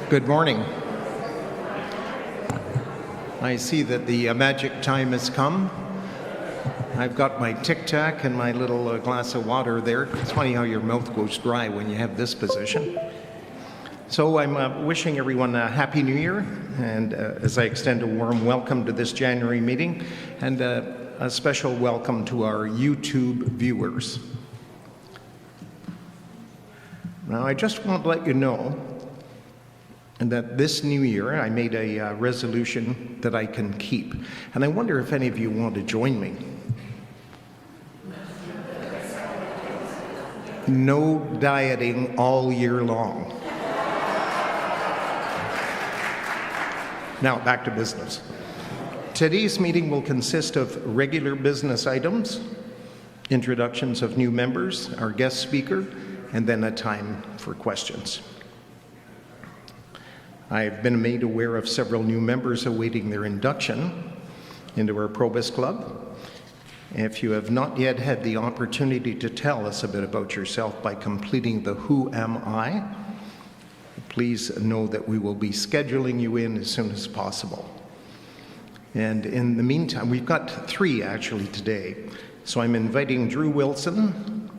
Good morning. I see that the magic time has come. I've got my Tic Tac and my little glass of water there. It's funny how your mouth goes dry when you have this position. So I'm wishing everyone a Happy New Year, and as I extend a warm welcome to this January meeting, and a special welcome to our YouTube viewers. Now, I just want to let you know that this new year I made a resolution that I can keep. And I wonder if any of you want to join me. No dieting all year long. Now, back to business. Today's meeting will consist of regular business items, introductions of new members, our guest speaker, and then a time for questions. I've been made aware of several new members awaiting their induction into our PROBUS Club. If you have not yet had the opportunity to tell us a bit about yourself by completing the Who Am I, please know that we will be scheduling you in as soon as possible. And in the meantime, we've got 3 actually today. So I'm inviting Drew Wilson,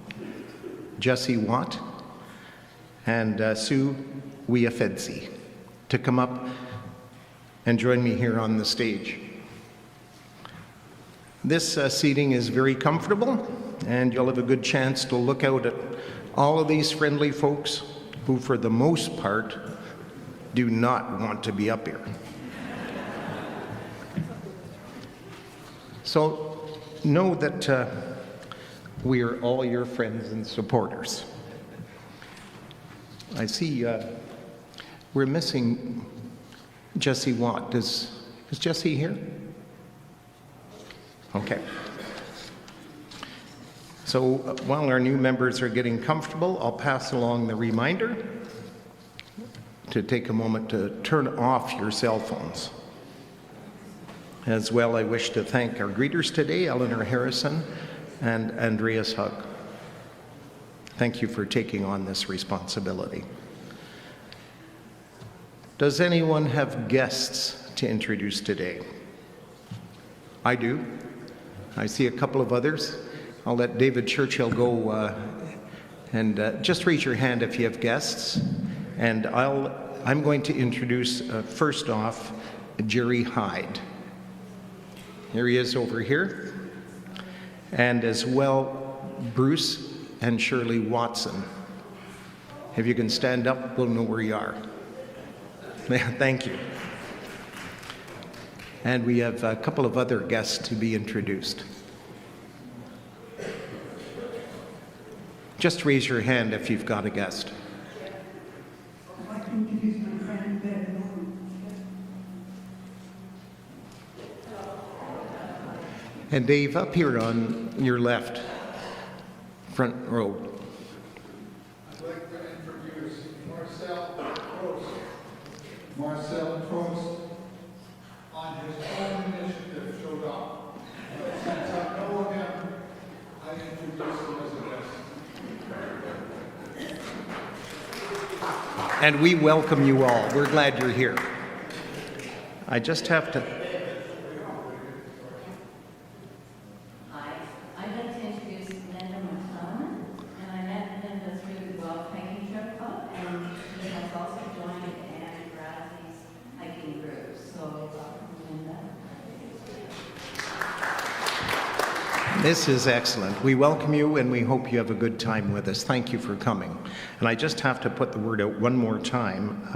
Jesse Watt, and Sue Wiafedzi to come up and join me here on the stage. This seating is very comfortable, and you'll have a good chance to look out at all of these friendly folks who, for the most part, do not want to be up here. So know that we are all your friends and supporters. I see we're missing Jesse Watt. Is Jesse here? Okay. So while our new members are getting comfortable, I'll pass along the reminder to take a moment to turn off your cell phones. As well, I wish to thank our greeters today, Eleanor Harrison and Andreas Hug. Thank you for taking on this responsibility. Does anyone have guests to introduce today? I do. I see a couple of others. I'll let David Churchill go and just raise your hand if you have guests. And I'm going to introduce first off Jerry Hyde. Here he is over here. And as well, Bruce and Shirley Watson. If you can stand up, we'll know where you are. Thank you. And we have a couple of other guests to be introduced. Just raise your hand if you've got a guest. And Dave, up here on your left, front row. I'd like to introduce Marcel Prost on his own initiative showed up. Since I know him, I introduce him as a guest. And we welcome you all. We're glad you're here. I just have to... This is excellent. We welcome you and we hope you have a good time with us. Thank you for coming. And I just have to put the word out one more time.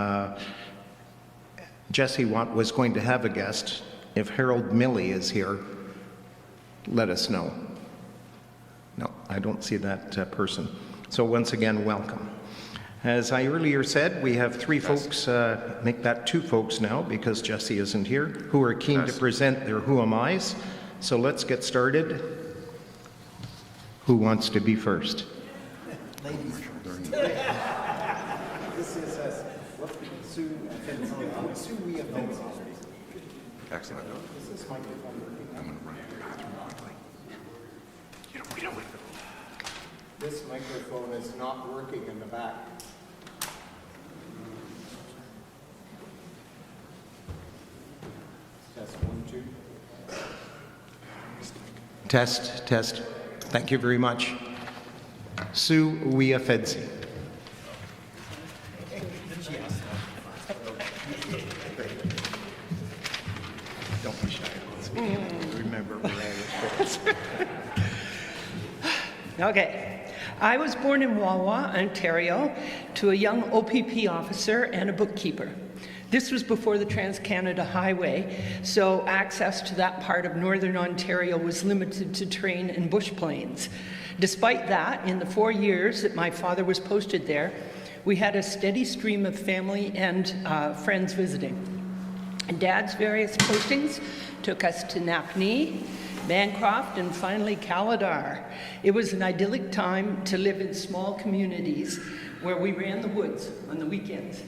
Jesse Watt was going to have a guest. If Harold Milley is here, let us know. No, I don't see that person. So once again, welcome. As I earlier said, we have 3 folks, make that 2 folks now because Jesse isn't here, who are keen to present their Who Am I's. So let's get started. Who wants to be first? Ladies first. This is Sue Wiafedzi. Sue Wiafedzi. Excellent. Is this microphone working? I'm going to run to the bathroom quickly. We don't. This microphone is not working in the back. Test, test. Thank you very much. Sue Wiafedzi. Don't be shy. Remember where I was. Okay. I was born in Wawa, Ontario, to a young OPP officer and a bookkeeper. This was before the Trans-Canada Highway, so access to that part of Northern Ontario was limited to train and bush planes. Despite that, in the 4 years that my father was posted there, we had a steady stream of family and friends visiting. Dad's various postings took us to Napanee, Bancroft, and finally Caladar. It was an idyllic time to live in small communities where we ran the woods on the weekends.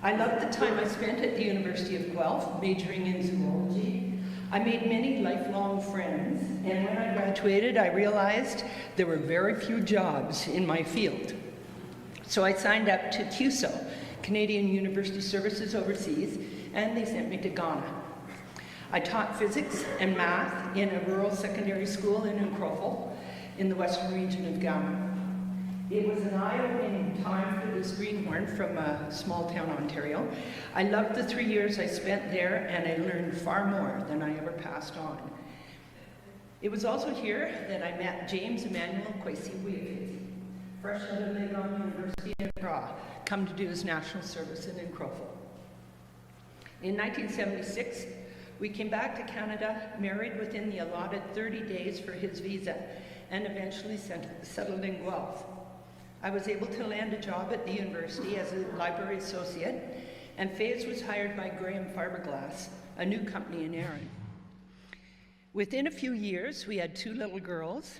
I loved the time I spent at the University of Guelph, majoring in zoology. I made many lifelong friends, and when I graduated, I realized there were very few jobs in my field. So I signed up to CUSO, Canadian University Services Overseas, and they sent me to Ghana. I taught physics and math in a rural secondary school in Guelph, in the western region of Ghana. It was an eye-opening time for this greenhorn from a small town, Ontario. I loved the 3 years I spent there, and I learned far more than I ever passed on. It was also here that I met James Emmanuel Kwesi Wiafedzi, fresh out of Legon University in Accra, come to do his national service in Guelph. In 1976, we came back to Canada, married within the allotted 30 days for his visa, and eventually settled in Guelph. I was able to land a job at the university as a library associate, and Faze was hired by Graham Fiberglass, a new company in Erin. Within a few years, we had 2 little girls.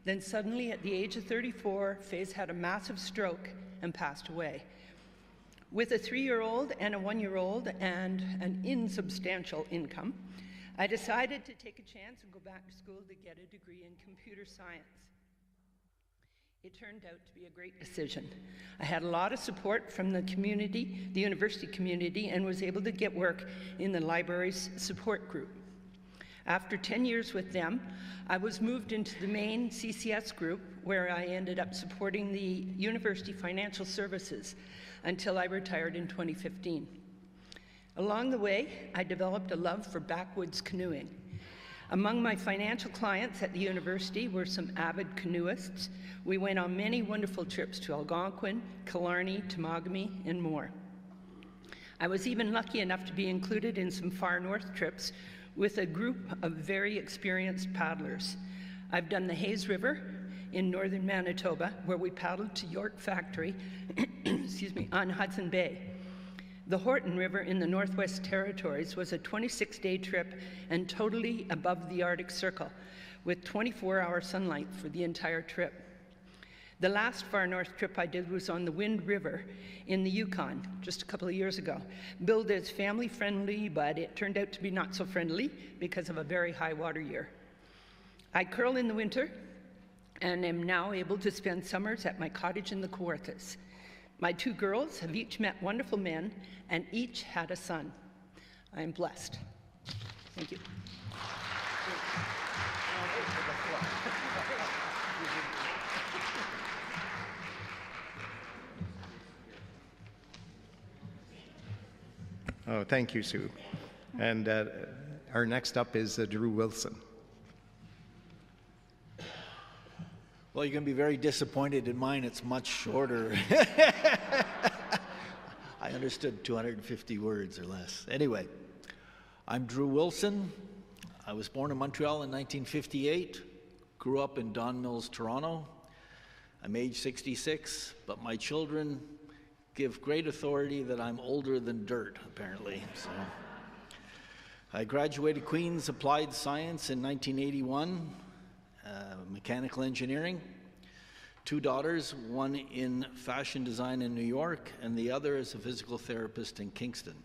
Then suddenly, at the age of 34, Faze had a massive stroke and passed away. With a 3-year-old and a 1-year-old and an insubstantial income, I decided to take a chance and go back to school to get a degree in computer science. It turned out to be a great decision. I had a lot of support from the community, the university community, and was able to get work in the library's support group. After 10 years with them, I was moved into the main CCS group, where I ended up supporting the university financial services until I retired in 2015. Along the way, I developed a love for backwoods canoeing. Among my financial clients at the university were some avid canoeists. We went on many wonderful trips to Algonquin, Killarney, Temagami, and more. I was even lucky enough to be included in some far north trips with a group of very experienced paddlers. I've done the Hayes River in northern Manitoba, where we paddled to York Factory on Hudson Bay. The Horton River in the Northwest Territories was a 26-day trip and totally above the Arctic Circle, with 24-hour sunlight for the entire trip. The last far north trip I did was on the Wind River in the Yukon just a couple of years ago. Billed as family-friendly, but it turned out to be not so friendly because of a very high water year. I curl in the winter and am now able to spend summers at my cottage in the Kawarthas. My 2 girls have each met wonderful men and each had a son. I am blessed. Thank you. Oh, thank you, Sue. And our next up is Drew Wilson. Well, you're going to be very disappointed in mine. It's much shorter. I understood 250 words or less. Anyway, I'm Drew Wilson. I was born in Montreal in 1958, grew up in Don Mills, Toronto. I'm age 66, but my children give great authority that I'm older than dirt, apparently. So, I graduated Queen's Applied Science in 1981. Mechanical engineering. 2 daughters, one in fashion design in New York, and the other is a physical therapist in Kingston.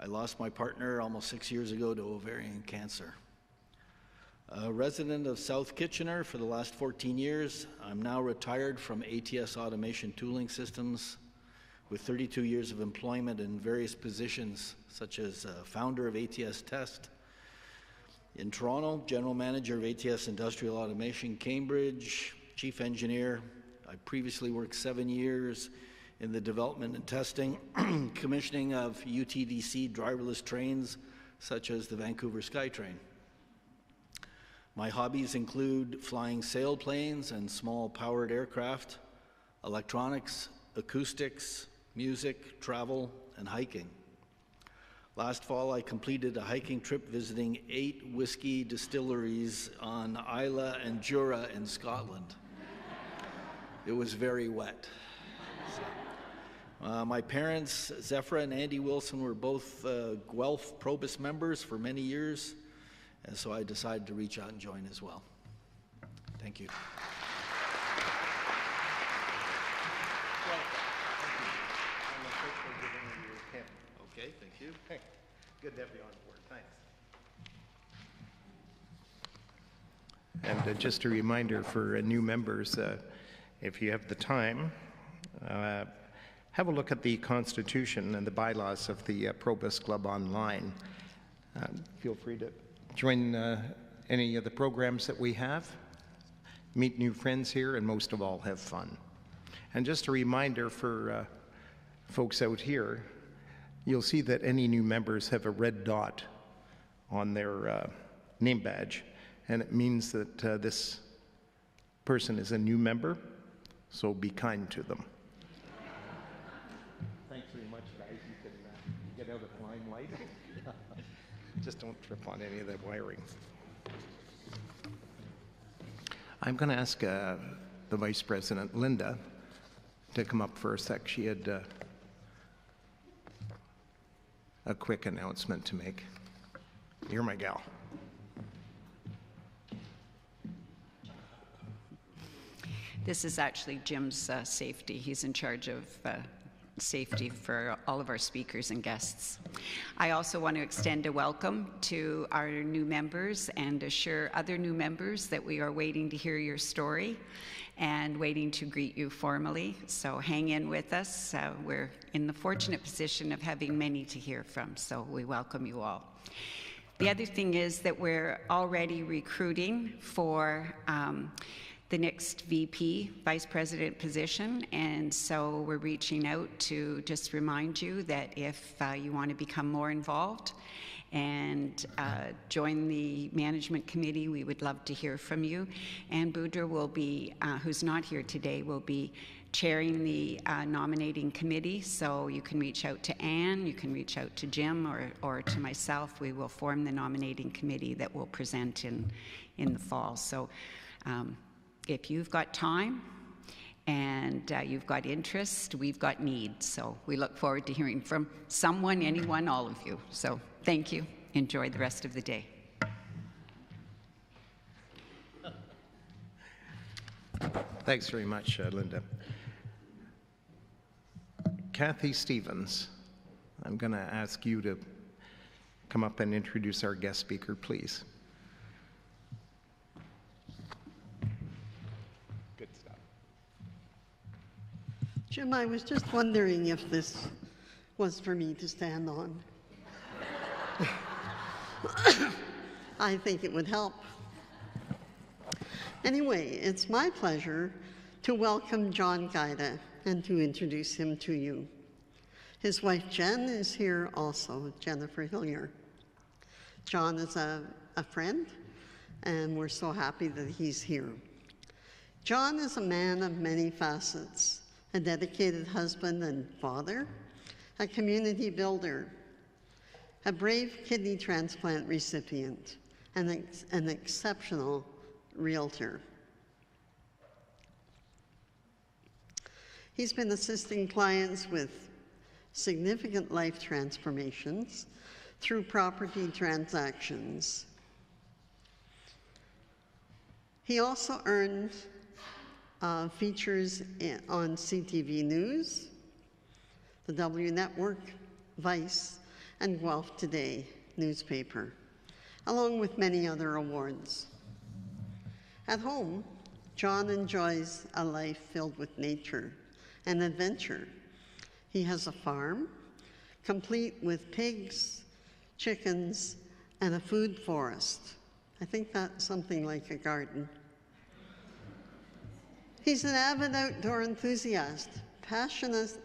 I lost my partner almost 6 years ago to ovarian cancer. A resident of South Kitchener for the last 14 years, I'm now retired from ATS Automation Tooling Systems with 32 years of employment in various positions, such as founder of ATS Test, In Toronto, General Manager of ATS Industrial Automation, Cambridge, Chief Engineer. I previously worked 7 years in the development and testing, commissioning of UTDC driverless trains, such as the Vancouver SkyTrain. My hobbies include flying sailplanes and small powered aircraft, electronics, acoustics, music, travel, and hiking. Last fall, I completed a hiking trip visiting 8 whiskey distilleries on Islay and Jura in Scotland. It was very wet. My parents, Zephyra and Andy Wilson, were both Guelph PROBUS members for many years, and so I decided to reach out and join as well. Thank you. Okay, thank you. Hey, good to have you on board. Thanks. And just a reminder for new members, if you have the time, have a look at the Constitution and the bylaws of the PROBUS Club online. Feel free to join any of the programs that we have, meet new friends here, and most of all, have fun. And just a reminder for folks out here, you'll see that any new members have a red dot on their name badge, and it means that this person is a new member, so be kind to them. Thanks very much, guys. You can get out of the limelight. Just don't trip on any of that wiring. I'm going to ask the Vice President, Linda, to come up for a sec. She had a quick announcement to make. You're my gal. This is actually Jim's safety. He's in charge of safety for all of our speakers and guests. I also want to extend a welcome to our new members and assure other new members that we are waiting to hear your story and waiting to greet you formally. So hang in with us. We're in the fortunate position of having many to hear from, so we welcome you all. The other thing is that we're already recruiting for the next VP, Vice President position, and so we're reaching out to just remind you that if you want to become more involved and join the management committee, we would love to hear from you. And Boudreaux will be, who's not here today, will be chairing the nominating committee, so you can reach out to Anne, you can reach out to Jim or to myself. We will form the nominating committee that will present in the fall. So if you've got time and you've got interest, we've got needs. So we look forward to hearing from someone, anyone, all of you. So thank you. Enjoy the rest of the day. Thanks very much, Linda. Kathy Stevens, I'm going to ask you to come up and introduce our guest speaker, please. Good stuff. Jim, I was just wondering if this was for me to stand on. I think it would help. Anyway, it's my pleasure to welcome John Gaida and to introduce him to you. His wife Jen is here also, Jennifer Hillier. John is a friend, and we're so happy that he's here. John is a man of many facets, a dedicated husband and father, a community builder, a brave kidney transplant recipient, and an exceptional realtor. He's been assisting clients with significant life transformations through property transactions. He also earned features on CTV News, the W Network, Vice, and Guelph Today newspaper, along with many other awards. At home, John enjoys a life filled with nature and adventure. He has a farm, complete with pigs, chickens, and a food forest. I think that's something like a garden. He's an avid outdoor enthusiast, passionate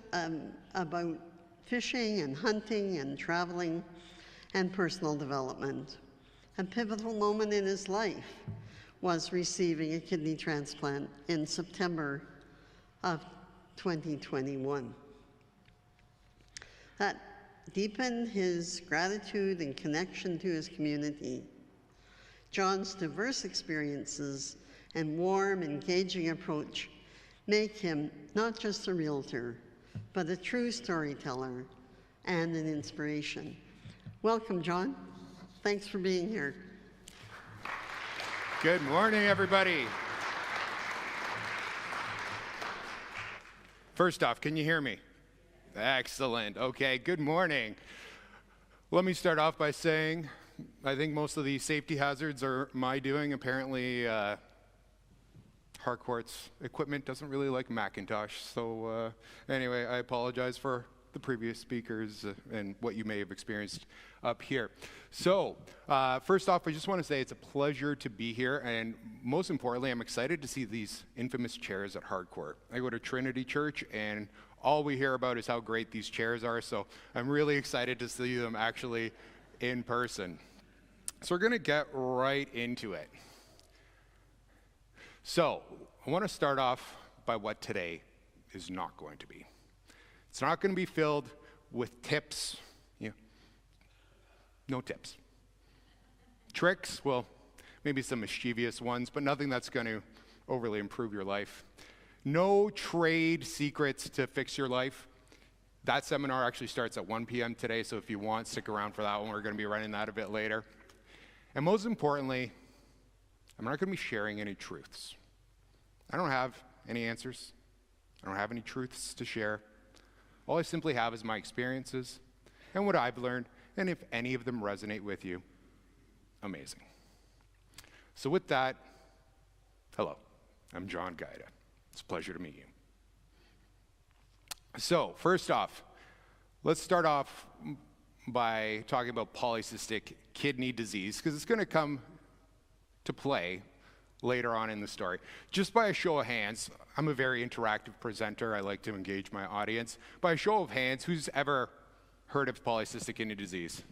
about fishing and hunting and traveling and personal development. A pivotal moment in his life was receiving a kidney transplant in September of 2021. That deepened his gratitude and connection to his community. John's diverse experiences and warm, engaging approach make him not just a realtor, but a true storyteller and an inspiration. Welcome, John. Thanks for being here. Good morning, everybody. First off, can you hear me? Excellent. Okay, good morning. Let me start off by saying I think most of the safety hazards are my doing. Apparently, Harcourt's equipment doesn't really like Macintosh. So anyway, I apologize for the previous speakers and what you may have experienced up here. So first off, I just want to say it's a pleasure to be here, and most importantly, I'm excited to see these infamous chairs at Harcourt. I go to Trinity Church, and all we hear about is how great these chairs are, so I'm really excited to see them actually in person. So we're going to get right into it. So I want to start off by what today is not going to be. It's not going to be filled with tips, no tips. Tricks, well, maybe some mischievous ones, but nothing that's going to overly improve your life. No trade secrets to fix your life. That seminar actually starts at 1 p.m. today, so if you want, stick around for that one. We're going to be running that a bit later. And most importantly, I'm not going to be sharing any truths. I don't have any answers. I don't have any truths to share. All I simply have is my experiences and what I've learned, and if any of them resonate with you, amazing. So with that, hello, I'm John Gaida. It's a pleasure to meet you. So first off, let's start off by talking about polycystic kidney disease, because it's going to come to play later on in the story. Just by a show of hands, I'm a very interactive presenter. I like to engage my audience. By a show of hands, who's ever heard of polycystic kidney disease?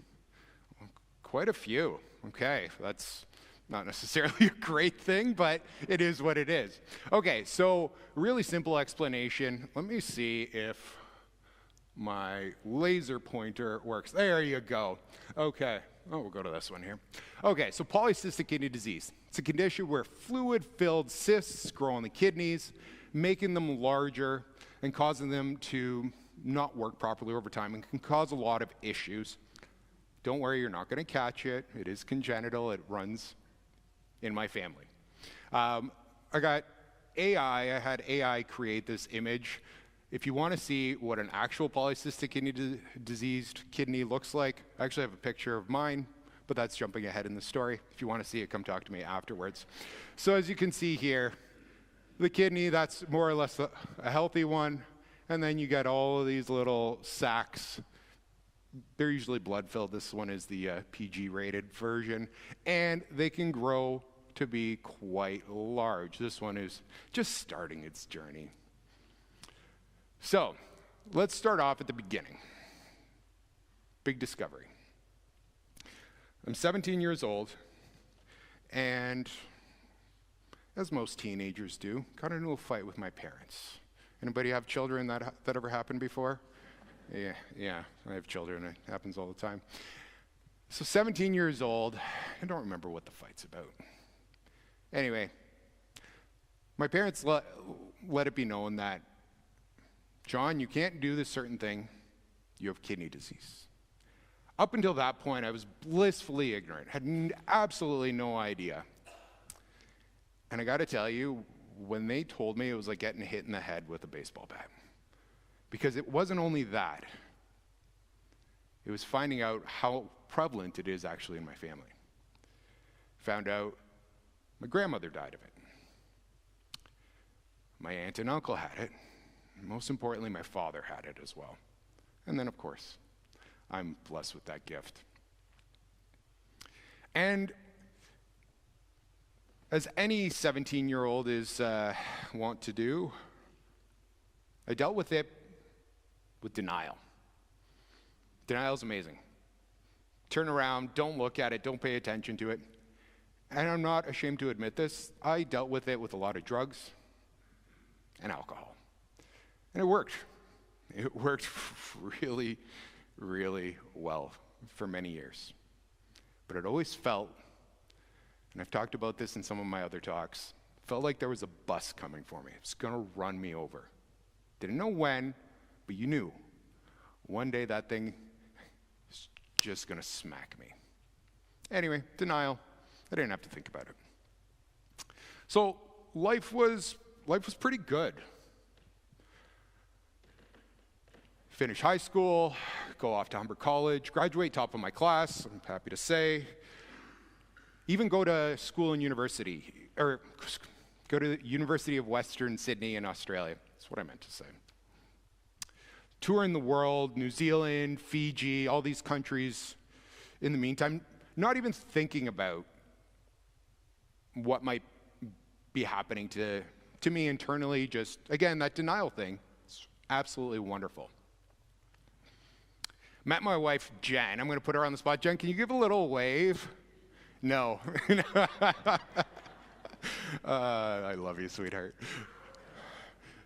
Quite a few. Okay, that's not necessarily a great thing, but it is what it is. Okay, so really simple explanation. Let me see if my laser pointer works. There you go. Okay. Oh, we'll go to this one here. Okay, so polycystic kidney disease. It's a condition where fluid-filled cysts grow on the kidneys, making them larger and causing them to not work properly over time, and can cause a lot of issues. Don't worry, you're not going to catch it. It is congenital. It runs in my family. I had AI create this image. If you want to see what an actual polycystic kidney diseased kidney looks like, I actually have a picture of mine, but that's jumping ahead in the story. If you want to see it, come talk to me afterwards. So as you can see here, the kidney, that's more or less a healthy one, and then you get all of these little sacs. They're usually blood-filled. This one is the PG-rated version, and they can grow to be quite large. This one is just starting its journey. So let's start off at the beginning. Big discovery. I'm 17 years old, and as most teenagers do, got into a fight with my parents. Anybody have children that ever happened before? Yeah, I have children. It happens all the time. So 17 years old, I don't remember what the fight's about. Anyway, my parents let it be known that, John, you can't do this certain thing. You have kidney disease. Up until that point, I was blissfully ignorant, had absolutely no idea. And I got to tell you, when they told me, it was like getting hit in the head with a baseball bat. Because it wasn't only that. It was finding out how prevalent it is actually in my family. Found out my grandmother died of it. My aunt and uncle had it. Most importantly, my father had it as well. And then, of course, I'm blessed with that gift. And as any 17-year-old is wont to do, I dealt with it with denial. Denial is amazing. Turn around, don't look at it, don't pay attention to it. And I'm not ashamed to admit this, I dealt with it with a lot of drugs and alcohol. And it worked. It worked really, really well for many years. But it always felt, and I've talked about this in some of my other talks, felt like there was a bus coming for me. It was going to run me over. Didn't know when, but you knew. One day that thing is just going to smack me. Anyway, denial. I didn't have to think about it. So life was pretty good. Finish high school, go off to Humber College, graduate top of my class, I'm happy to say. Even go to school and university, or go to the University of Western Sydney in Australia. That's what I meant to say. Touring the world, New Zealand, Fiji, all these countries in the meantime, not even thinking about what might be happening to me internally, just, again, that denial thing. It's absolutely wonderful. Met my wife, Jen. I'm going to put her on the spot. Jen, can you give a little wave? No. I love you, sweetheart.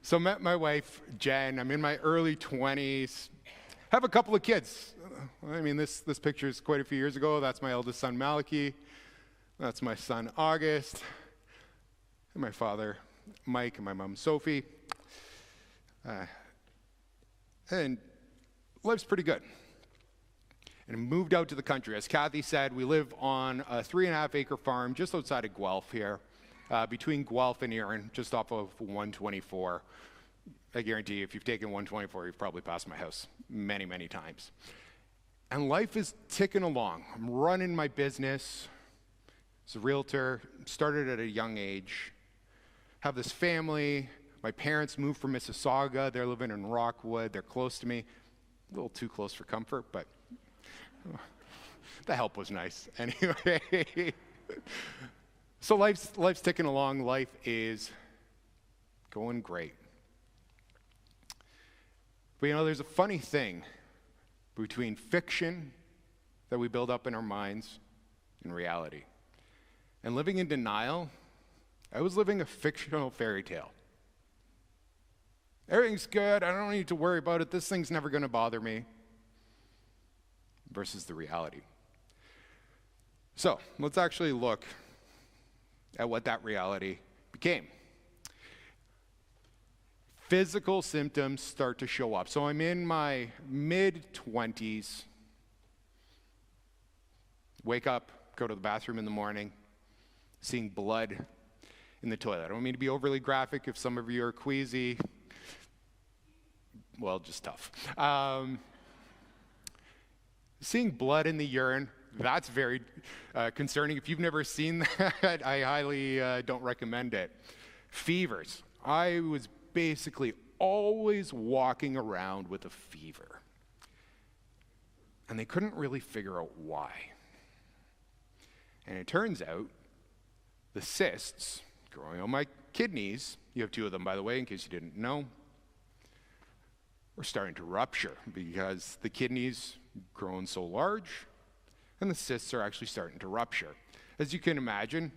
So met my wife, Jen. I'm in my early 20s. Have a couple of kids. I mean, this picture is quite a few years ago. That's my eldest son, Malachi. That's my son, August. And my father, Mike, and my mom, Sophie. And life's pretty good. And I moved out to the country. As Kathy said, we live on a 3.5-acre farm just outside of Guelph here, between Guelph and Erin, just off of 124. I guarantee you, if you've taken 124, you've probably passed my house many, many times. And life is ticking along. I'm running my business. As a realtor, started at a young age. Have this family. My parents moved from Mississauga. They're living in Rockwood. They're close to me. A little too close for comfort, but the help was nice. Anyway, so life's ticking along. Life is going great. But there's a funny thing between fiction that we build up in our minds and reality. And living in denial, I was living a fictional fairy tale. Everything's good. I don't need to worry about it. This thing's never going to bother me. Versus the reality. So let's actually look at what that reality became. Physical symptoms start to show up. So I'm in my mid-20s. Wake up, go to the bathroom in the morning, seeing blood in the toilet. I don't mean to be overly graphic. If some of you are queasy, well, just tough. Seeing blood in the urine, that's very concerning. If you've never seen that, I highly don't recommend it. Fevers. I was basically always walking around with a fever. And they couldn't really figure out why. And it turns out the cysts growing on my kidneys, you have 2 of them, by the way, in case you didn't know, were starting to rupture because the kidneys grown so large and the cysts are actually starting to rupture. As you can imagine,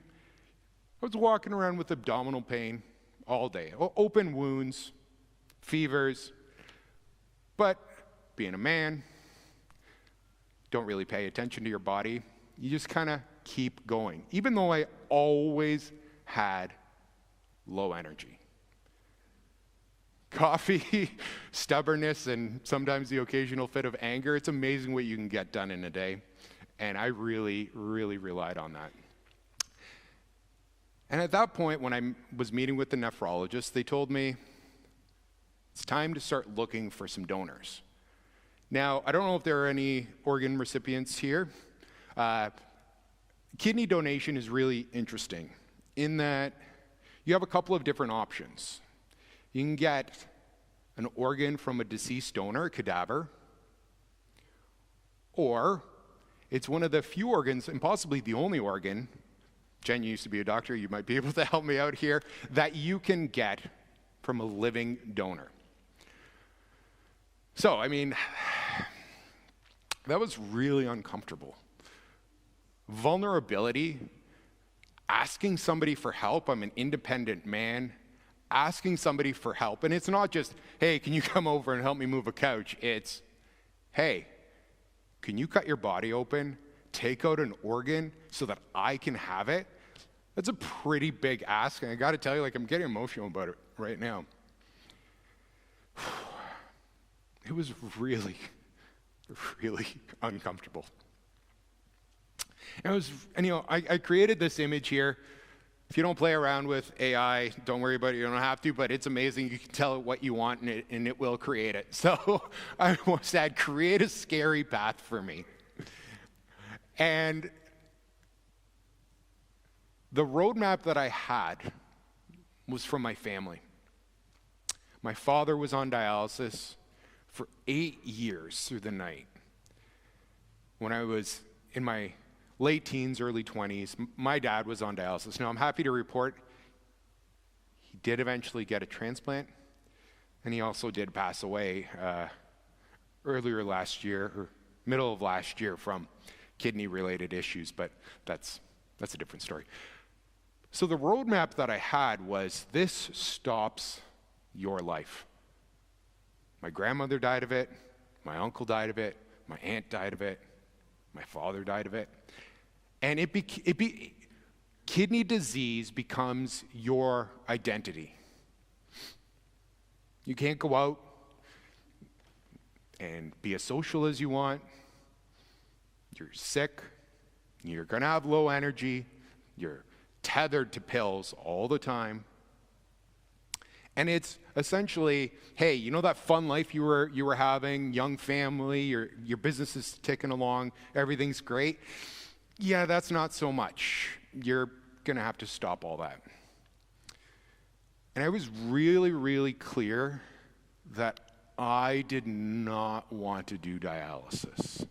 I was walking around with abdominal pain all day, open wounds, fevers, but being a man, don't really pay attention to your body. You just kind of keep going, even though I always had low energy. Coffee, stubbornness, and sometimes the occasional fit of anger. It's amazing what you can get done in a day. And I really, really relied on that. And at that point, when I was meeting with the nephrologist, they told me, it's time to start looking for some donors. Now, I don't know if there are any organ recipients here. Kidney donation is really interesting in that you have a couple of different options. You can get an organ from a deceased donor, a cadaver, or it's one of the few organs, and possibly the only organ, Jen, you used to be a doctor, you might be able to help me out here, that you can get from a living donor. So, I mean, that was really uncomfortable. Vulnerability, asking somebody for help. I'm an independent man. Asking somebody for help. And it's not just, hey, can you come over and help me move a couch? It's, hey, can you cut your body open, take out an organ so that I can have it? That's a pretty big ask. And I got to tell you, like, I'm getting emotional about it right now. It was really, really uncomfortable. And you know, I created this image here. If you don't play around with AI, don't worry about it. You don't have to, but it's amazing. You can tell it what you want, and it will create it. So I said, create a scary path for me. And the roadmap that I had was from my family. My father was on dialysis for 8 years through the night. When I was in my late teens, early 20s, my dad was on dialysis. Now, I'm happy to report he did eventually get a transplant, and he also did pass away earlier last year, or middle of last year, from kidney-related issues, but that's a different story. So the roadmap that I had was, this stops your life. My grandmother died of it, my uncle died of it, my aunt died of it, my father died of it. And kidney disease becomes your identity. You can't go out and be as social as you want. You're sick. You're going to have low energy. You're tethered to pills all the time. And it's essentially, hey, you know that fun life you were having, young family, your business is ticking along, everything's great? Yeah, that's not so much. You're going to have to stop all that. And I was really, really clear that I did not want to do dialysis.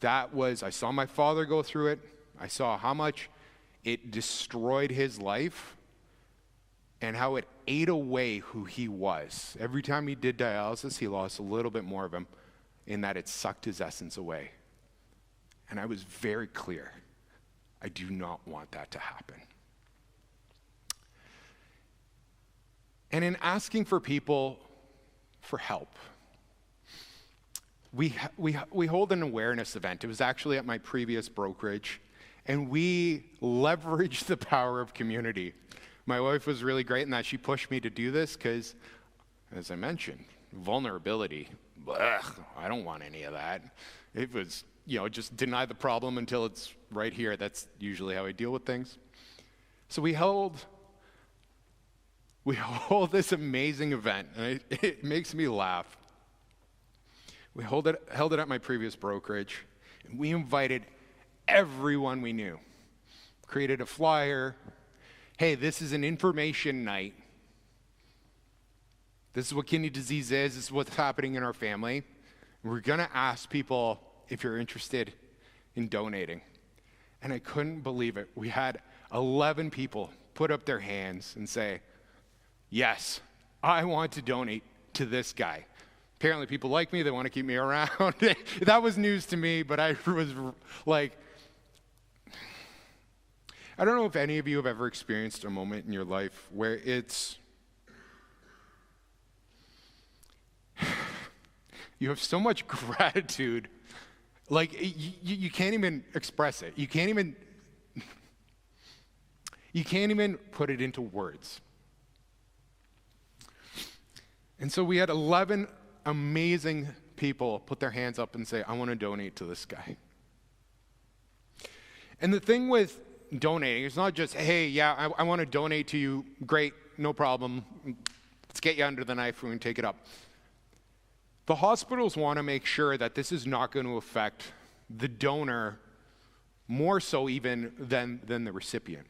I saw my father go through it. I saw how much it destroyed his life and how it ate away who he was. Every time he did dialysis, he lost a little bit more of him, in that it sucked his essence away. And I was very clear, I do not want that to happen. And in asking for people for help, we hold an awareness event. It was actually at my previous brokerage, and we leveraged the power of community. My wife was really great in that she pushed me to do this because, as I mentioned, vulnerability, I don't want any of that. It was, just deny the problem until it's right here. That's usually how I deal with things. So we hold this amazing event, and it makes me laugh. We held it at my previous brokerage, and we invited everyone we knew. Created a flyer. Hey, this is an information night. This is what kidney disease is. This is what's happening in our family. We're going to ask people if you're interested in donating. And I couldn't believe it. We had 11 people put up their hands and say, yes, I want to donate to this guy. Apparently people like me. They want to keep me around. That was news to me, but I was like, I don't know if any of you have ever experienced a moment in your life where you have so much gratitude, like you can't even express it. You can't even put it into words. And so we had 11 amazing people put their hands up and say, I want to donate to this guy. And the thing with donating, it's not just, hey, yeah, I want to donate to you. Great, no problem. Let's get you under the knife and we can take it up. The hospitals want to make sure that this is not going to affect the donor more so even than the recipient.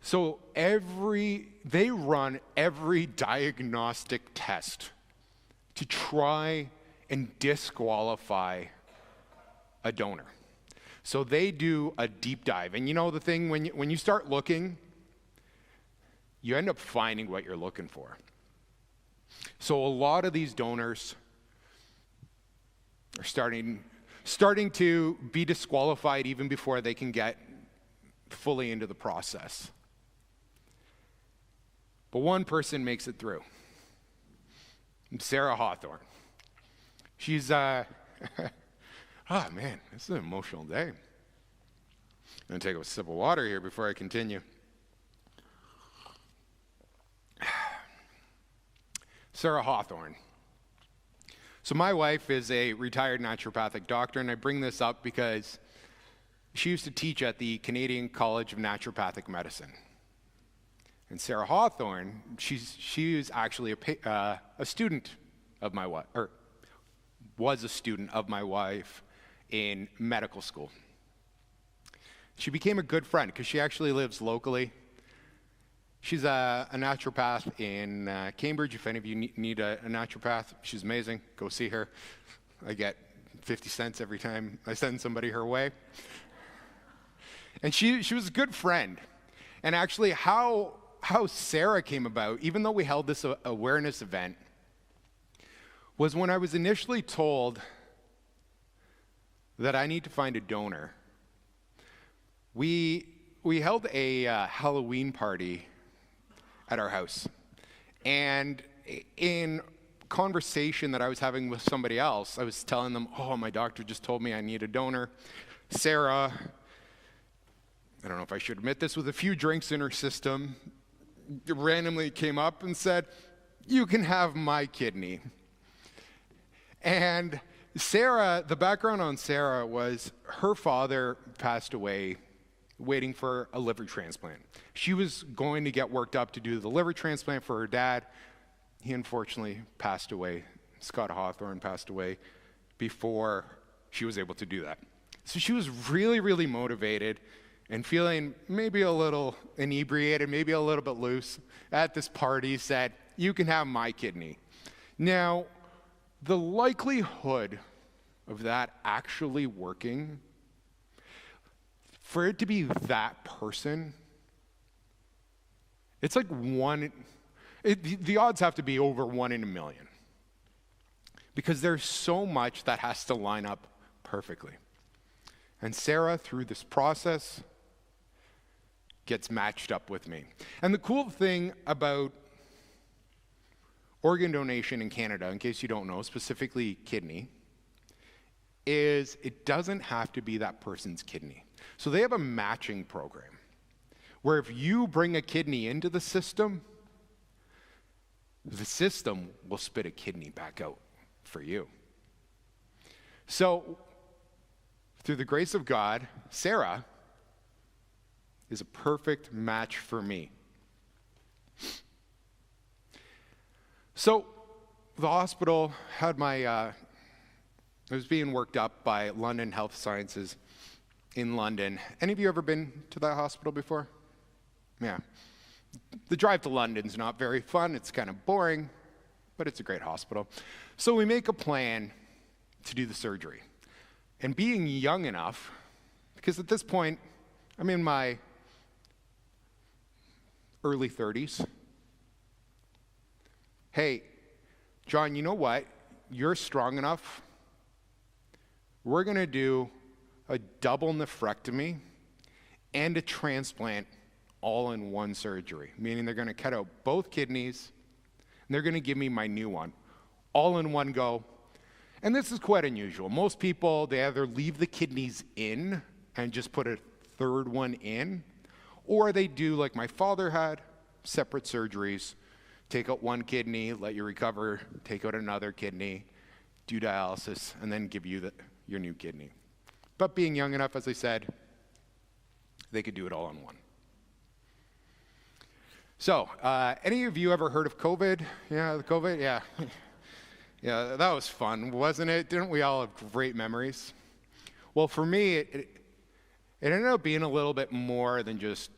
So they run every diagnostic test to try and disqualify a donor. So they do a deep dive. And you know the thing, when you start looking, you end up finding what you're looking for. So a lot of these donors are starting to be disqualified even before they can get fully into the process. But one person makes it through. Sarah Hawthorne. She's, oh man, this is an emotional day. I'm going to take a sip of water here before I continue. Sarah Hawthorne. So my wife is a retired naturopathic doctor, and I bring this up because she used to teach at the Canadian College of Naturopathic Medicine. And Sarah Hawthorne, she is actually a student of my wife, or was a student of my wife in medical school. She became a good friend because she actually lives locally. She's a naturopath in Cambridge. If any of you need a naturopath, she's amazing. Go see her. I get 50 cents every time I send somebody her way. And she was a good friend. And actually how Sarah came about, even though we held this awareness event, was when I was initially told that I need to find a donor. We held a Halloween party at our house. And in conversation that I was having with somebody else, I was telling them, oh, my doctor just told me I need a donor. Sarah, I don't know if I should admit this, with a few drinks in her system, randomly came up and said, you can have my kidney. And Sarah, the background on Sarah was her father passed away waiting for a liver transplant. She was going to get worked up to do the liver transplant for her dad. He unfortunately passed away. Scott Hawthorne passed away before she was able to do that. So she was really, really motivated and feeling maybe a little inebriated, maybe a little bit loose at this party, said, you can have my kidney. Now, the likelihood of that actually working, for it to be that person, it's like the odds have to be over 1 in a million. Because there's so much that has to line up perfectly. And Sarah, through this process, gets matched up with me. And the cool thing about organ donation in Canada, in case you don't know, specifically kidney, is it doesn't have to be that person's kidney. So they have a matching program where if you bring a kidney into the system will spit a kidney back out for you. So through the grace of God, Sarah is a perfect match for me. So the hospital had I was being worked up by London Health Sciences in London. Any of you ever been to that hospital before? Yeah. The drive to London's not very fun. It's kind of boring, but it's a great hospital. So we make a plan to do the surgery. And being young enough, because at this point, I'm in my early 30s. Hey, John, you know what? You're strong enough. We're going to do a double nephrectomy and a transplant all in one surgery, meaning they're going to cut out both kidneys and they're going to give me my new one, all in one go. And this is quite unusual. Most people, they either leave the kidneys in and just put a third one in, or they do like my father had, separate surgeries, take out one kidney, let you recover, take out another kidney, do dialysis, and then give you your new kidney. But being young enough, as I said, they could do it all in one. So, any of you ever heard of COVID? Yeah, the COVID? Yeah. Yeah, that was fun, wasn't it? Didn't we all have great memories? Well, for me, it ended up being a little bit more than just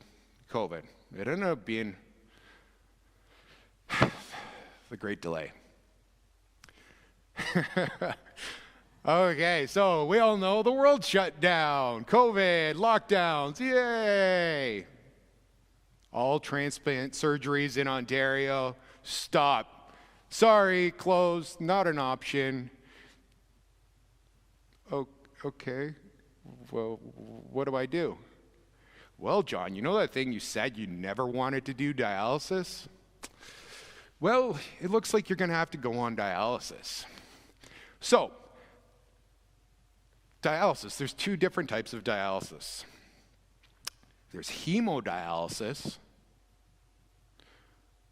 COVID. It ended up being the Great Delay. Okay, so we all know the world shut down. COVID, lockdowns, yay! All transplant surgeries in Ontario, stop. Sorry, closed, not an option. Oh, okay, well, what do I do? Well, John, you know that thing you said you never wanted to do, dialysis? Well, it looks like you're gonna have to go on dialysis. So, dialysis, there's two different types of dialysis. There's hemodialysis,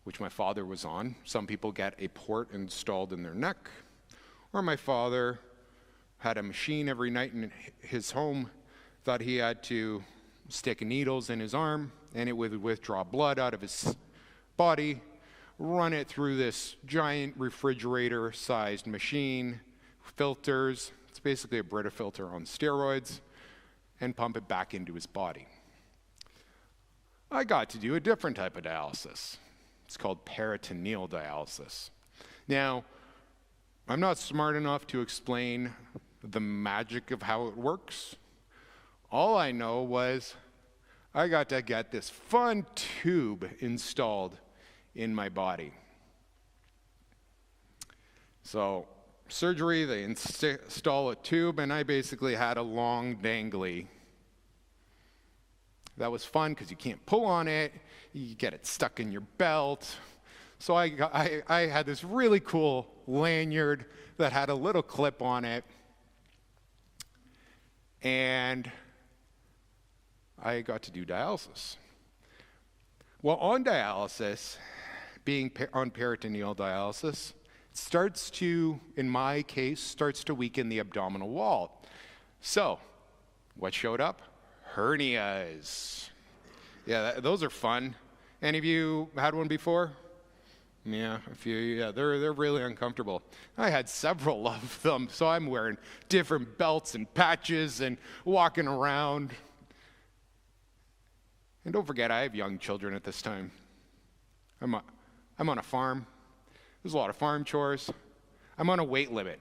which my father was on. Some people get a port installed in their neck, or my father had a machine every night in his home, thought he had to stick needles in his arm, and it would withdraw blood out of his body, run it through this giant refrigerator-sized machine, filters, it's basically a Brita filter on steroids, and pump it back into his body. I got to do a different type of dialysis. It's called peritoneal dialysis. Now, I'm not smart enough to explain the magic of how it works. All I know was I got to get this fun tube installed in my body. So, surgery, they install a tube, and I basically had a long dangly. That was fun because you can't pull on it, you get it stuck in your belt. So I had this really cool lanyard that had a little clip on it, and I got to do dialysis. Well, on dialysis, being on peritoneal dialysis, starts to, in my case, starts to weaken the abdominal wall. So, what showed up? Hernias. Yeah, those are fun. Any of you had one before? Yeah, a few. Yeah, they're really uncomfortable. I had several of them, so I'm wearing different belts and patches and walking around. And don't forget, I have young children at this time. I'm on a farm. There's a lot of farm chores. I'm on a weight limit.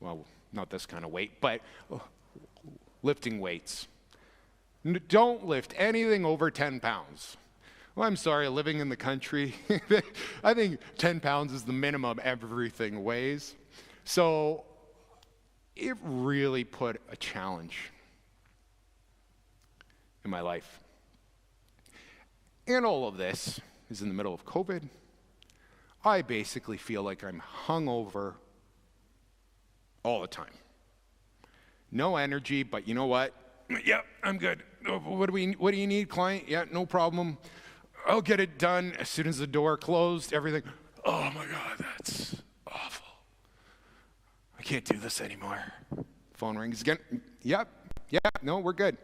Well, not this kind of weight, but lifting weights. Don't lift anything over 10 pounds. Well, I'm sorry, living in the country, I think 10 pounds is the minimum everything weighs. So it really put a challenge in my life. And all of this is in the middle of COVID. I basically feel like I'm hungover all the time. No energy, but you know what? Yeah, I'm good. What do you need, client? Yeah, no problem. I'll get it done as soon as the door closed, everything. Oh my God, that's awful. I can't do this anymore. Phone rings again. Yep, no, we're good.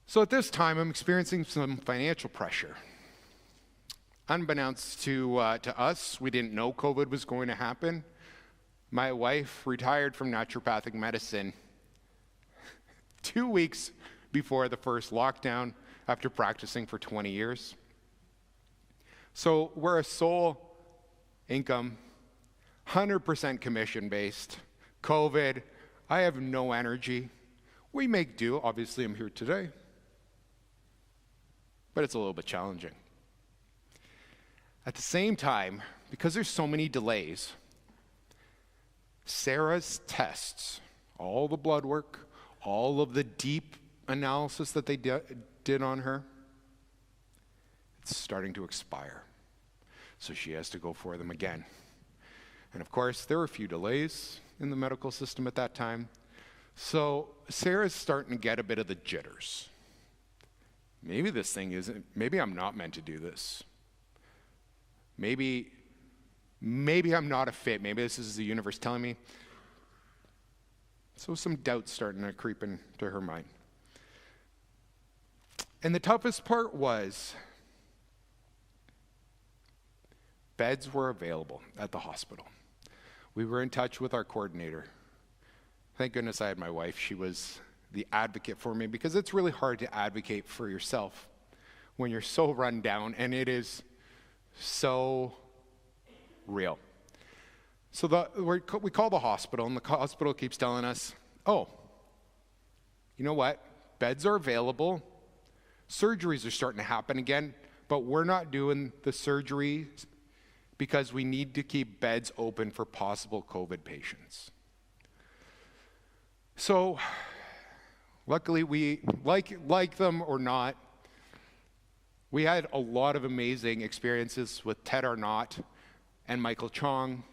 So at this time, I'm experiencing some financial pressure. Unbeknownst to us, we didn't know COVID was going to happen. My wife retired from naturopathic medicine 2 weeks before the first lockdown after practicing for 20 years. So we're a sole income, 100% commission-based. COVID, I have no energy. We make do. Obviously, I'm here today. But it's a little bit challenging. At the same time, because there's so many delays, Sarah's tests, all the blood work, all of the deep analysis that they did on her, it's starting to expire. So she has to go for them again. And of course, there were a few delays in the medical system at that time. So Sarah's starting to get a bit of the jitters. Maybe this thing isn't, maybe I'm not meant to do this. Maybe I'm not a fit. Maybe this is the universe telling me. So some doubts starting to creep into her mind. And the toughest part was beds were available at the hospital. We were in touch with our coordinator. Thank goodness I had my wife. She was the advocate for me, because it's really hard to advocate for yourself when you're so run down, and it is so real. So we call the hospital, and the hospital keeps telling us, oh, you know what? Beds are available. Surgeries are starting to happen again, but we're not doing the surgeries because we need to keep beds open for possible COVID patients. So luckily, we, like them or not, we had a lot of amazing experiences with Ted Arnott and Michael Chong.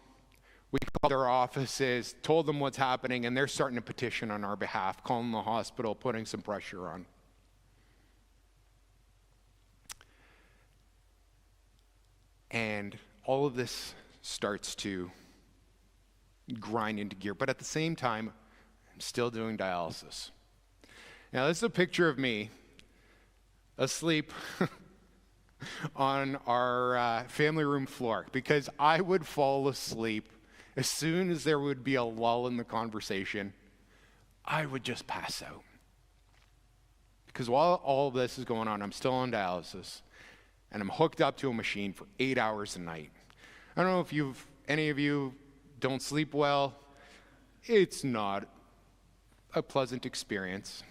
We called their offices, told them what's happening, and they're starting to petition on our behalf, calling the hospital, putting some pressure on. And all of this starts to grind into gear. But at the same time, I'm still doing dialysis. Now, this is a picture of me asleep on our family room floor, because I would fall asleep as soon as there would be a lull in the conversation. I would just pass out. Because while all of this is going on, I'm still on dialysis, and I'm hooked up to a machine for 8 hours a night. I don't know if any of you don't sleep well. It's not a pleasant experience.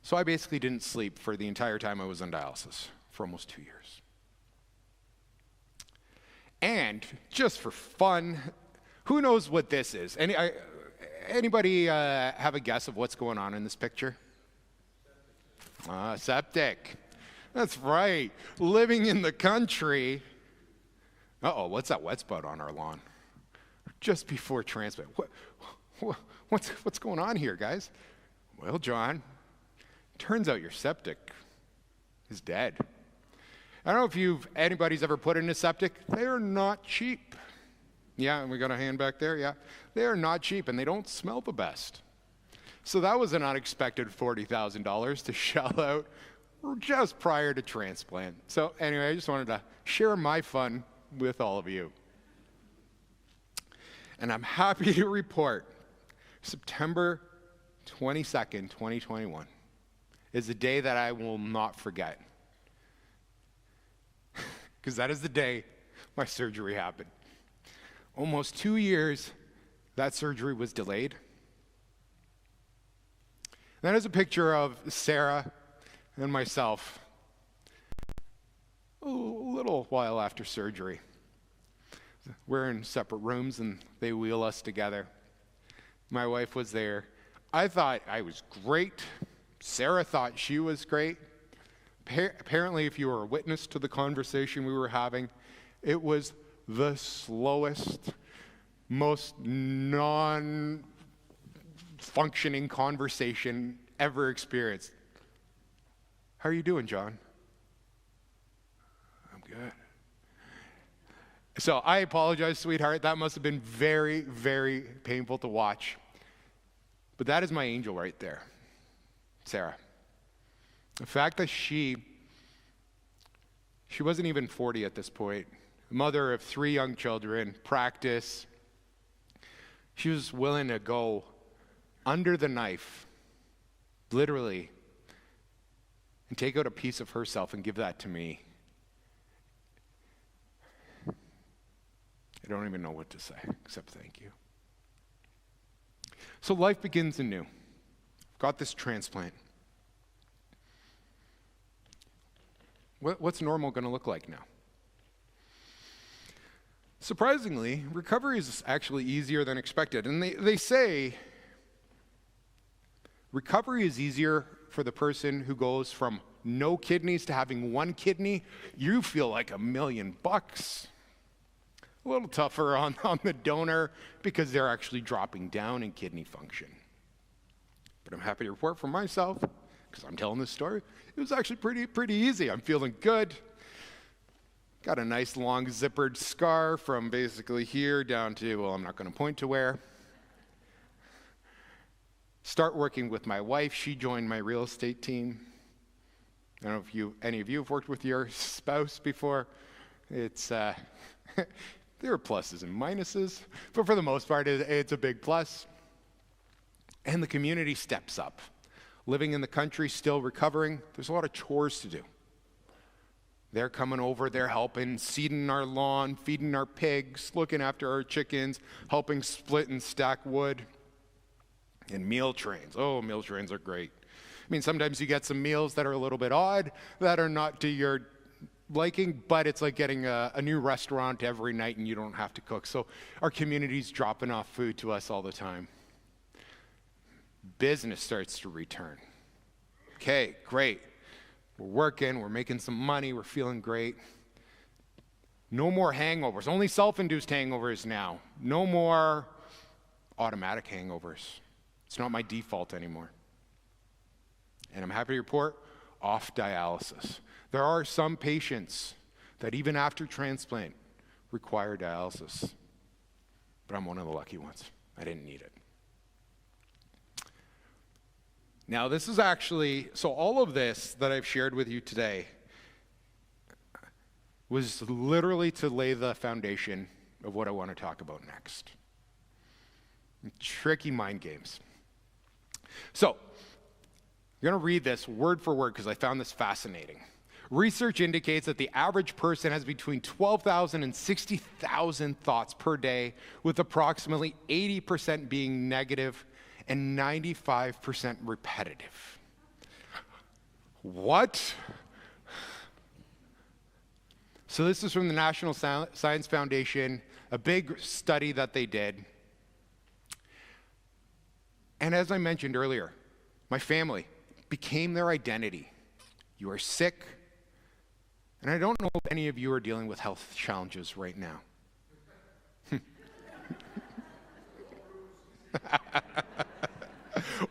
So I basically didn't sleep for the entire time I was on dialysis, for almost 2 years. And just for fun, who knows what this is? Anybody have a guess of what's going on in this picture? Septic. That's right. Living in the country. Uh-oh, what's that wet spot on our lawn? Just before transplant. What's going on here, guys? Well, John, turns out your septic is dead. I don't know if anybody's ever put in a septic. They are not cheap. Yeah, and we got a hand back there, yeah. They are not cheap, and they don't smell the best. So that was an unexpected $40,000 to shell out just prior to transplant. So anyway, I just wanted to share my fun with all of you. And I'm happy to report September 22nd, 2021 is the day that I will not forget. Because that is the day my surgery happened. Almost 2 years, that surgery was delayed. That is a picture of Sarah and myself a little while after surgery. We're in separate rooms, and they wheel us together. My wife was there. I thought I was great. Sarah thought she was great. Apparently, if you were a witness to the conversation we were having, it was the slowest, most non-functioning conversation ever experienced. How are you doing, John? I'm good. So I apologize, sweetheart. That must have been very, very painful to watch. But that is my angel right there, Sarah. The fact that she wasn't even 40 at this point, mother of 3 young children, practice. She was willing to go under the knife, literally, and take out a piece of herself and give that to me. I don't even know what to say, except thank you. So life begins anew. I've got this transplant. What's normal going to look like now? Surprisingly, recovery is actually easier than expected. And they say recovery is easier for the person who goes from no kidneys to having 1 kidney. You feel like $1 million. A little tougher on the donor because they're actually dropping down in kidney function. But I'm happy to report for myself, because I'm telling this story, it was actually pretty easy. I'm feeling good. Got a nice long zippered scar from basically here down to, well, I'm not going to point to where. Start working with my wife. She joined my real estate team. I don't know if any of you have worked with your spouse before. It's there are pluses and minuses, but for the most part, it's a big plus. And the community steps up. Living in the country, still recovering, there's a lot of chores to do. They're coming over, they're helping, seeding our lawn, feeding our pigs, looking after our chickens, helping split and stack wood. And meal trains. Oh, meal trains are great. I mean, sometimes you get some meals that are a little bit odd, that are not to your liking, but it's like getting a new restaurant every night and you don't have to cook. So our community's dropping off food to us all the time. Business starts to return. Okay, great. We're working, we're making some money, we're feeling great. No more hangovers, only self-induced hangovers now. No more automatic hangovers. It's not my default anymore. And I'm happy to report, off dialysis. There are some patients that even after transplant require dialysis. But I'm one of the lucky ones. I didn't need it. Now this is actually, so all of this that I've shared with you today was literally to lay the foundation of what I want to talk about next. Tricky mind games. So, I'm going to read this word for word because I found this fascinating. Research indicates that the average person has between 12,000 and 60,000 thoughts per day, with approximately 80% being negative and 95% repetitive. What? So this is from the National Science Foundation, a big study that they did. And as I mentioned earlier, my family became their identity. You are sick, and I don't know if any of you are dealing with health challenges right now.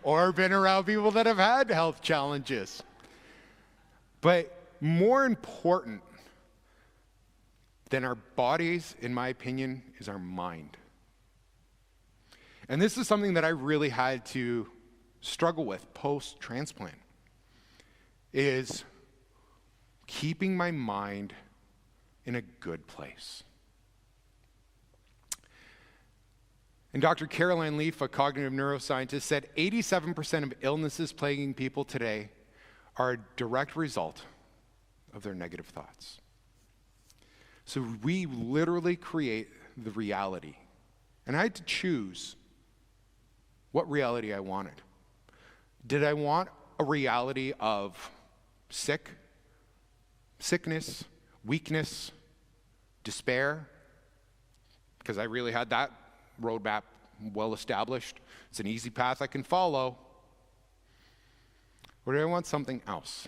Or been around people that have had health challenges. But more important than our bodies, in my opinion, is our mind. And this is something that I really had to struggle with post-transplant, is keeping my mind in a good place. And Dr. Caroline Leaf, a cognitive neuroscientist, said 87% of illnesses plaguing people today are a direct result of their negative thoughts. So we literally create the reality. And I had to choose what reality I wanted. Did I want a reality of sickness, weakness, despair? Because I really had that roadmap well established. It's an easy path I can follow. Or do I want something else?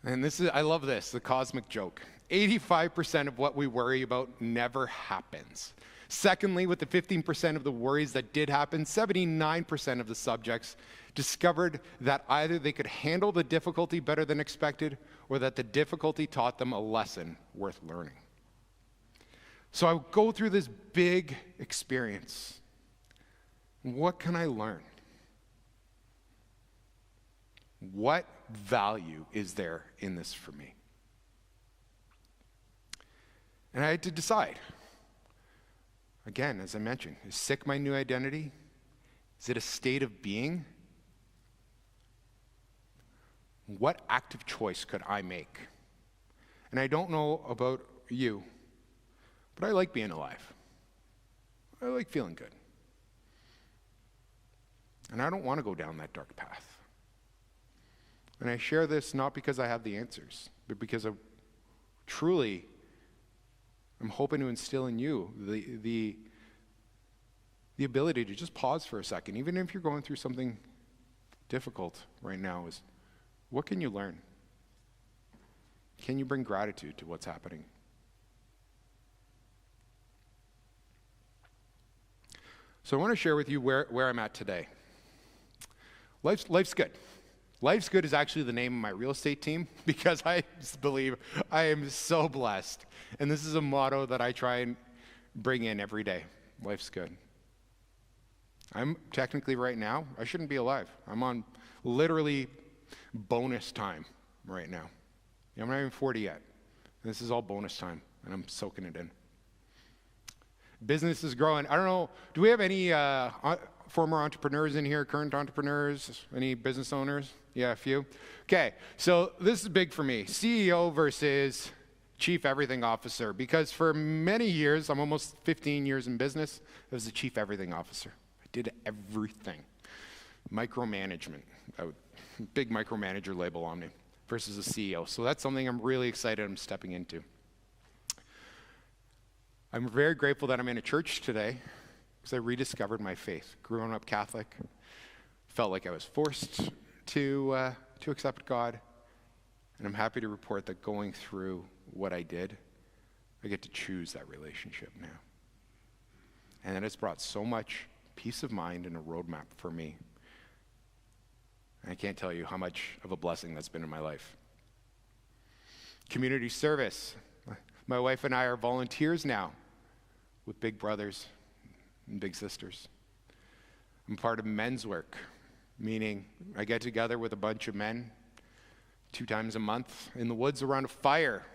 And this is, I love this, the cosmic joke. 85% of what we worry about never happens. Secondly, with the 15% of the worries that did happen, 79% of the subjects discovered that either they could handle the difficulty better than expected, or that the difficulty taught them a lesson worth learning. So I go through this big experience. What can I learn? What value is there in this for me? And I had to decide. Again, as I mentioned, is sick my new identity? Is it a state of being? What active choice could I make? And I don't know about you, but I like being alive. I like feeling good. And I don't want to go down that dark path. And I share this not because I have the answers, but because I'm hoping to instill in you the ability to just pause for a second, even if you're going through something difficult right now, is what can you learn? Can you bring gratitude to what's happening? So I want to share with you where I'm at today. Life's good. Life's Good is actually the name of my real estate team, because I believe I am so blessed. And this is a motto that I try and bring in every day. Life's good. I'm technically right now, I shouldn't be alive. I'm on literally bonus time right now. I'm not even 40 yet. This is all bonus time, and I'm soaking it in. Business is growing. I don't know, do we have any former entrepreneurs in here, current entrepreneurs, any business owners? Yeah, a few. Okay, so this is big for me. CEO versus Chief Everything Officer, because for many years, I'm almost 15 years in business, I was the Chief Everything Officer. I did everything. Micromanagement, big micromanager label on me, versus a CEO. So that's something I'm really excited I'm stepping into. I'm very grateful that I'm in a church today because I rediscovered my faith. Growing up Catholic, felt like I was forced to accept God, and I'm happy to report that going through what I did, I get to choose that relationship now. And it has brought so much peace of mind and a roadmap for me. And I can't tell you how much of a blessing that's been in my life. Community service. My wife and I are volunteers now with big brothers and big sisters. I'm part of men's work, meaning I get together with a bunch of men 2 times a month in the woods around a fire,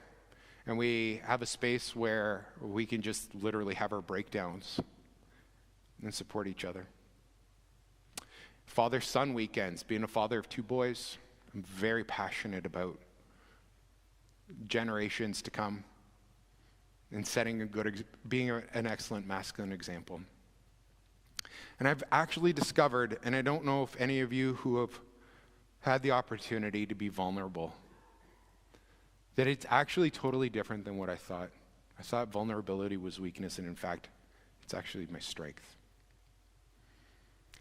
and we have a space where we can just literally have our breakdowns and support each other. Father-son weekends. Being a father of 2 boys, I'm very passionate about generations to come and setting a good, being an excellent masculine example. And I've actually discovered, and I don't know if any of you who have had the opportunity to be vulnerable, that it's actually totally different than what I thought. I thought vulnerability was weakness, and in fact, it's actually my strength.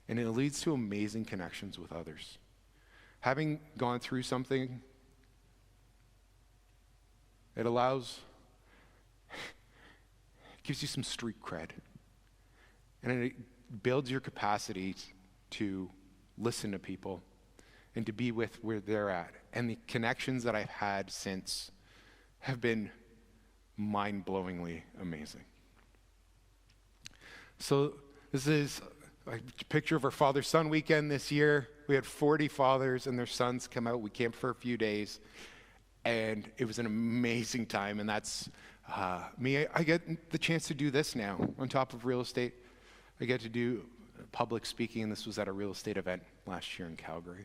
And it leads to amazing connections with others. Having gone through something, it gives you some street cred. And it builds your capacity to listen to people and to be with where they're at. And the connections that I've had since have been mind-blowingly amazing. So this is a picture of our father-son weekend this year. We had 40 fathers and their sons come out. We camped for a few days, and it was an amazing time. And that's me. I get the chance to do this now. On top of real estate, I get to do public speaking, and this was at a real estate event last year in Calgary.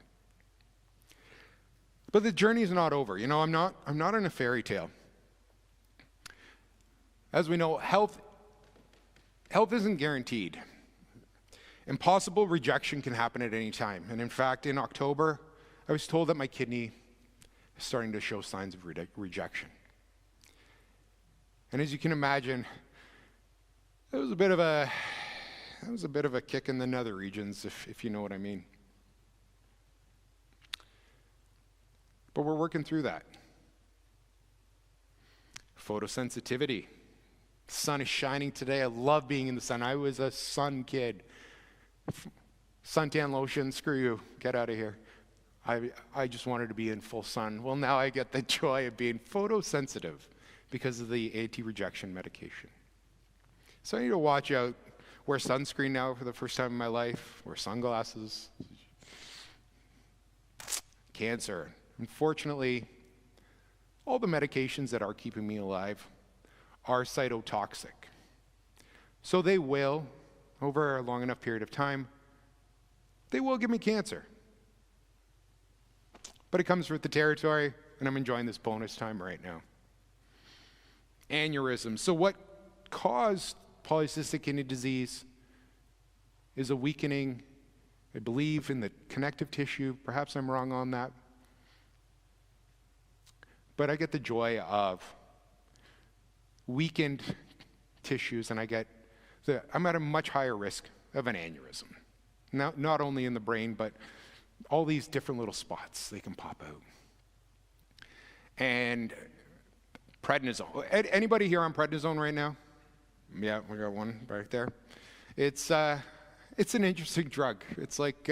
But the journey is not over. You know, I'm not in a fairy tale. As we know, health isn't guaranteed. Impossible rejection can happen at any time. And in fact, in October, I was told that my kidney is starting to show signs of rejection. And as you can imagine, it was a bit of a kick in the nether regions, if you know what I mean. But we're working through that. Photosensitivity. The sun is shining today. I love being in the sun. I was a sun kid. Suntan lotion, screw you, get out of here. I just wanted to be in full sun. Well, now I get the joy of being photosensitive because of the anti-rejection medication. So I need to watch out, wear sunscreen now for the first time in my life, wear sunglasses. Cancer. Unfortunately, all the medications that are keeping me alive are cytotoxic. So they will, over a long enough period of time, they will give me cancer. But it comes with the territory, and I'm enjoying this bonus time right now. Aneurysm. So what caused polycystic kidney disease is a weakening, I believe, in the connective tissue. Perhaps I'm wrong on that. But I get the joy of weakened tissues, and I'm at a much higher risk of an aneurysm. Not only in the brain, but all these different little spots, they can pop out. And prednisone. Anybody here on prednisone right now? Yeah, we got one right there. It's an interesting drug. It's like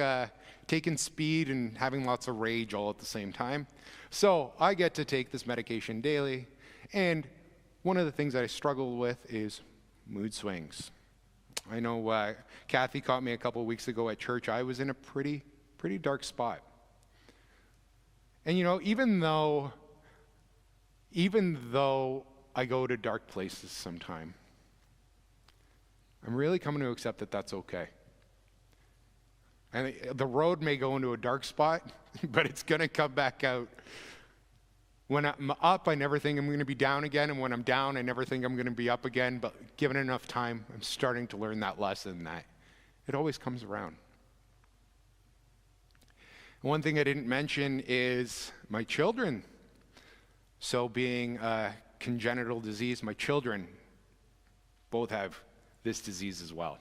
taking speed and having lots of rage all at the same time. So I get to take this medication daily, and one of the things that I struggle with is mood swings. I know Kathy caught me a couple of weeks ago at church. I was in a pretty dark spot. And you know, even though I go to dark places sometime, I'm really coming to accept that that's okay. And the road may go into a dark spot, but it's going to come back out. When I'm up, I never think I'm going to be down again. And when I'm down, I never think I'm going to be up again. But given enough time, I'm starting to learn that lesson that it always comes around. One thing I didn't mention is my children. So being a congenital disease, my children both have this disease as well.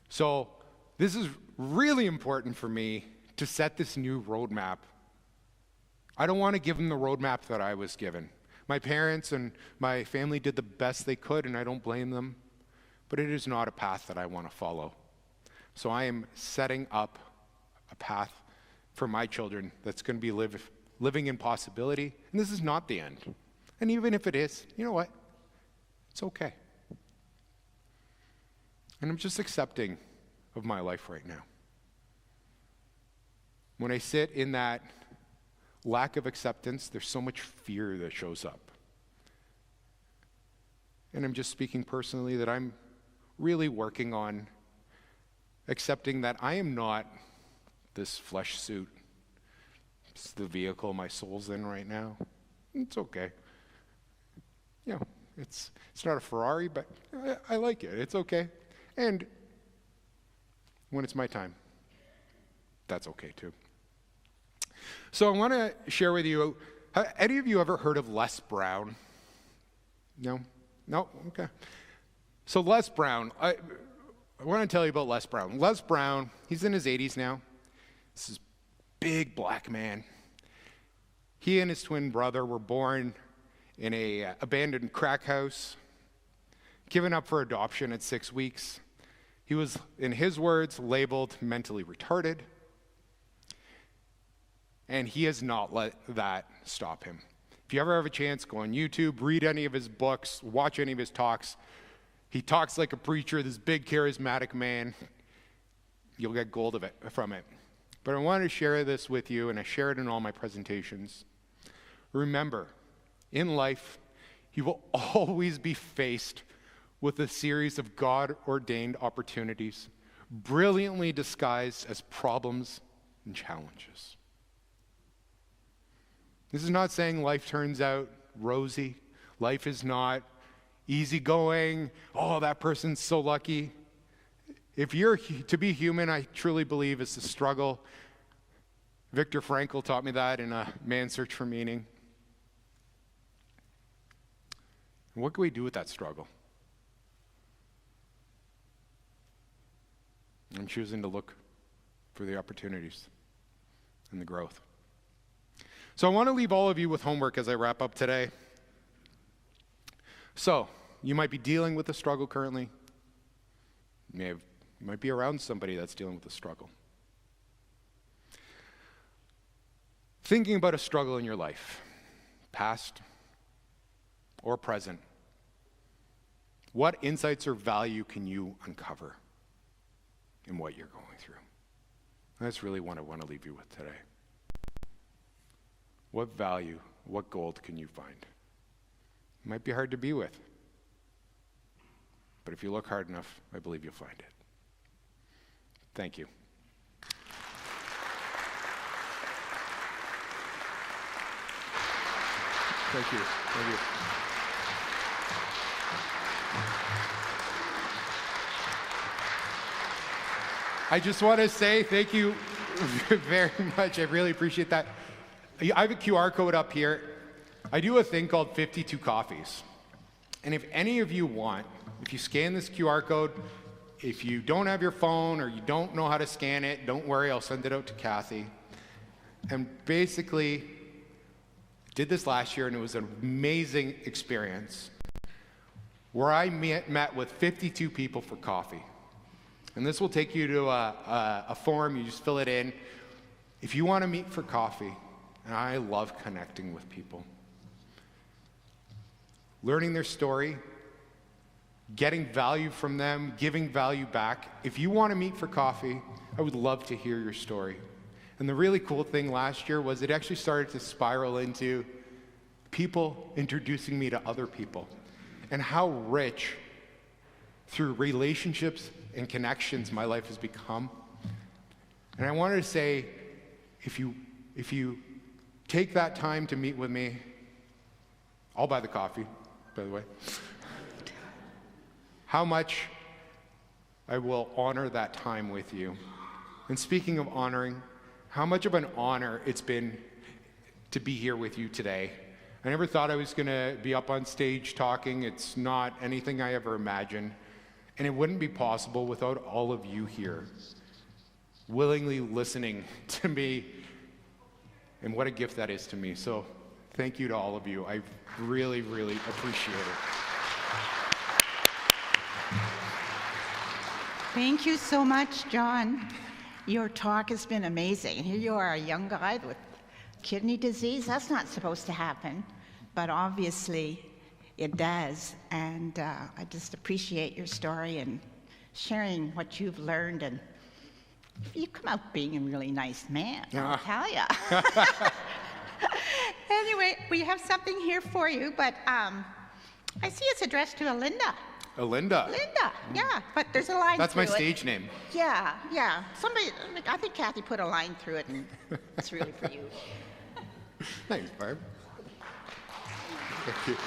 So this is really important for me to set this new roadmap. I don't want to give them the roadmap that I was given. My parents and my family did the best they could, and I don't blame them, but it is not a path that I want to follow. So I am setting up a path for my children that's going to be living in possibility, and this is not the end. And even if it is, you know what? It's okay. And I'm just accepting of my life right now. When I sit in that lack of acceptance, there's so much fear that shows up. And I'm just speaking personally that I'm really working on accepting that I am not this flesh suit. It's the vehicle my soul's in right now. It's okay. You know, it's not a Ferrari, but I like it. It's okay. And when it's my time, that's okay too. So I want to share with you, have any of you ever heard of Les Brown? No? No? Okay. So Les Brown, I want to tell you about Les Brown. Les Brown, he's in his 80s now. This is a big black man. He and his twin brother were born in a abandoned crack house, given up for adoption at 6 weeks. He was, in his words, labeled mentally retarded, and he has not let that stop him. If you ever have a chance, go on YouTube, read any of his books, watch any of his talks. He talks like a preacher, this big charismatic man. You'll get gold from it. But I wanted to share this with you, and I share it in all my presentations. Remember, in life, you will always be faced with a series of God-ordained opportunities, brilliantly disguised as problems and challenges. This is not saying life turns out rosy. Life is not easygoing. Oh, that person's so lucky. If you're to be human, I truly believe it's a struggle. Viktor Frankl taught me that in A Man's Search for Meaning. And what can we do with that struggle? I'm choosing to look for the opportunities and the growth. So I want to leave all of you with homework as I wrap up today. So, you might be dealing with a struggle currently. You might be around somebody that's dealing with a struggle. Thinking about a struggle in your life, past or present, what insights or value can you uncover in what you're going through? That's really what I want to leave you with today. What value, what gold can you find? It might be hard to be with, but if you look hard enough, I believe you'll find it. Thank you. Thank you. Thank you. I just want to say thank you very much. I really appreciate that. I have a QR code up here. I do a thing called 52 Coffees. And if any of you want, if you scan this QR code, if you don't have your phone or you don't know how to scan it, don't worry, I'll send it out to Kathy. And basically, did this last year, and it was an amazing experience where I met with 52 people for coffee. And this will take you to a form, you just fill it in. If you want to meet for coffee, and I love connecting with people, learning their story, getting value from them, giving value back. If you want to meet for coffee, I would love to hear your story. And the really cool thing last year was it actually started to spiral into people introducing me to other people, and how rich through relationships and connections my life has become. And I wanted to say, if you take that time to meet with me, I'll buy the coffee, by the way, how much I will honor that time with you. And speaking of honoring, how much of an honor it's been to be here with you today. I never thought I was going to be up on stage talking. It's not anything I ever imagined. And it wouldn't be possible without all of you here, willingly listening to me. And what a gift that is to me. So thank you to all of you. I really, really appreciate it. Thank you so much, John. Your talk has been amazing. Here you are, a young guy with kidney disease. That's not supposed to happen, but obviously it does. And I just appreciate your story and sharing what you've learned. And you come out being a really nice man, I'll tell ya. Anyway, we have something here for you, but I see it's addressed to Alinda. Alinda. Linda, yeah, but there's a line That's through my it. stage name. Yeah, yeah. Somebody, I think Kathy put a line through it, and it's really for you. Thanks, Barb. Thank you.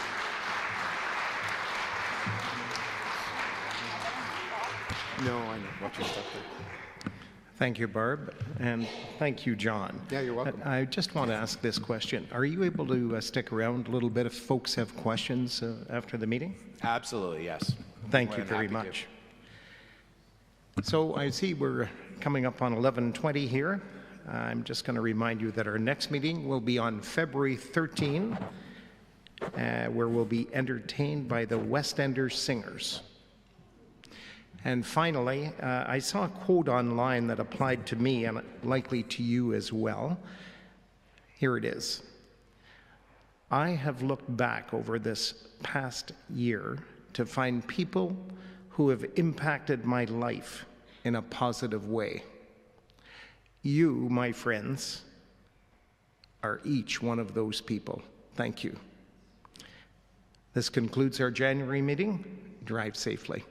No, I know. Watch your stuff there. Thank you, Barb, and thank you, John. Yeah, you're welcome. I just want to ask this question. Are you able to stick around a little bit if folks have questions after the meeting? Absolutely, yes. Thank More you than very happy much. So I see we're coming up on 11:20 here. I'm just going to remind you that our next meeting will be on February 13, where we'll be entertained by the West Enders Singers. And finally, I saw a quote online that applied to me and likely to you as well. Here it is. I have looked back over this past year to find people who have impacted my life in a positive way. You, my friends, are each one of those people. Thank you. This concludes our January meeting. Drive safely.